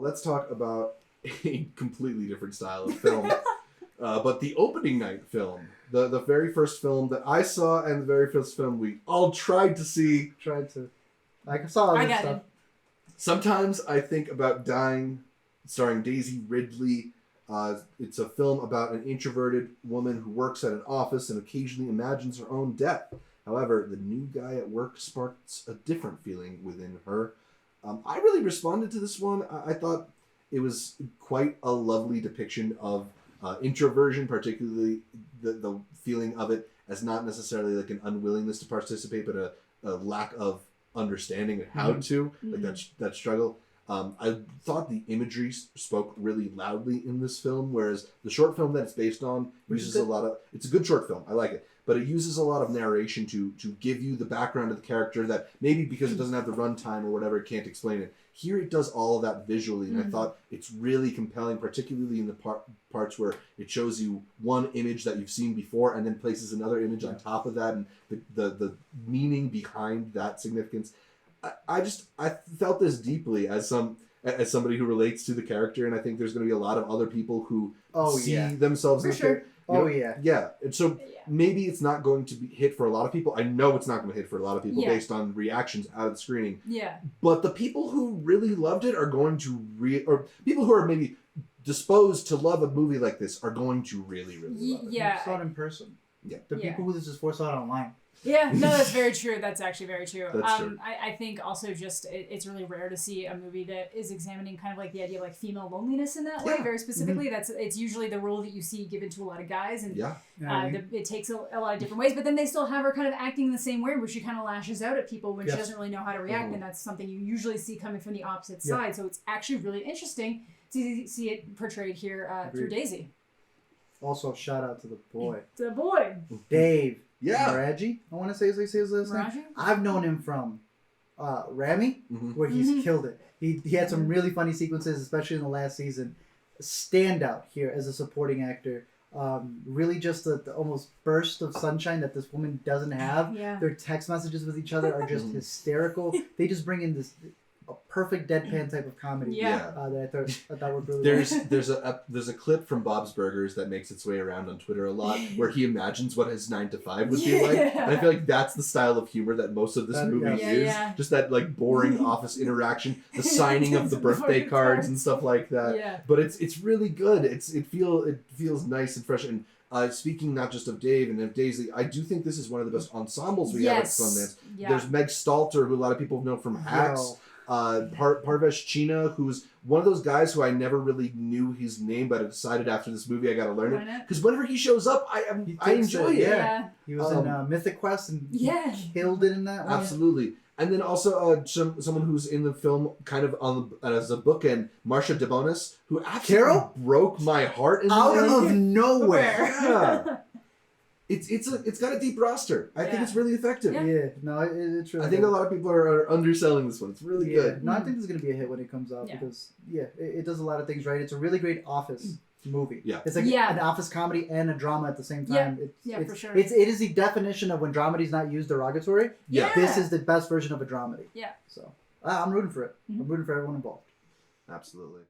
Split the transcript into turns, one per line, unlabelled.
let's talk about a completely different style of film. But the opening night film, the very first film that I saw and the very first film we all tried to see.
I saw all this stuff.
Sometimes I Think About Dying, starring Daisy Ridley. It's a film about an introverted woman who works at an office and occasionally imagines her own death. However, the new guy at work sparks a different feeling within her. I really responded to this one. I thought it was quite a lovely depiction of introversion, particularly the feeling of it as not necessarily like an unwillingness to participate, but a lack of understanding of how to, like that struggle. I thought the imagery spoke really loudly in this film, whereas the short film that it's based on uses a lot of... It's a good short film. I like it. But it uses a lot of narration to give you the background of the character that maybe because it doesn't have the runtime or whatever, it can't explain it. Here it does all of that visually, and I thought it's really compelling, particularly in the parts where it shows you one image that you've seen before and then places another image on top of that, and the meaning behind that significance. I felt this deeply as somebody who relates to the character, and I think there's going to be a lot of other people who see themselves in the character. Yeah. And so maybe it's not going to be hit for a lot of people. I know it's not going to hit for a lot of people based on reactions out of the screening. Yeah. But the people who really loved it are going to or people who are maybe disposed to love a movie like this are going to really, really love it.
Yeah. I saw it in person. Yeah. The people who this is for saw it online.
Yeah, no, that's very true. That's actually very true.
That's true.
I think also just it's really rare to see a movie that is examining kind of like the idea of like female loneliness in that way, very specifically. It's usually the role that you see given to a lot of guys, and it takes a lot of different ways. But then they still have her kind of acting in the same way, where she kind of lashes out at people when she doesn't really know how to react, and that's something you usually see coming from the opposite side. So it's actually really interesting to see it portrayed here through Daisy.
Also, shout out to the boy.
The boy.
Dave.
Yeah.
Maraji, I want to say his last name. I've known him from Rami, where he's killed it. He had some really funny sequences, especially in the last season. Standout here as a supporting actor. Really just the almost burst of sunshine that this woman doesn't have. Yeah. Their text messages with each other are just hysterical. They just bring in a perfect deadpan type of comedy. That I thought worked really well.
There's a clip from Bob's Burgers that makes its way around on Twitter a lot, where he imagines what his 9 to 5 would be like, and I feel like that's the style of humor that most of this movie is. Just that like boring office interaction, the signing of the birthday cards and stuff like that. Yeah. But it's really good. It feels nice and fresh. And speaking not just of Dave and of Daisy, I do think this is one of the best ensembles we have at Sundance. Yeah. There's Meg Stalter, who a lot of people know from Hacks. Parvesh China, who's one of those guys who I never really knew his name, but I decided after this movie I got to learn it, because whenever he shows up, I enjoy it.
Yeah, he was in Mythic Quest and he killed it in that one.
Absolutely. And then also someone who's in the film kind of as a bookend, Marcia DeBonis, who absolutely broke my heart
out of nowhere.
Yeah. It's got a deep roster. I think it's really effective.
Yeah, no, it's really.
I think a lot of people are underselling this one. It's really good.
No, I think this is going to be a hit when it comes out because it does a lot of things right. It's a really great office movie. Yeah, it's like an office comedy and a drama at the same time.
Yeah, for sure.
It is the definition of when dramedy is not used derogatory. Yeah, this is the best version of a dramedy. Yeah. So I'm rooting for it. I'm rooting for everyone involved.
Absolutely.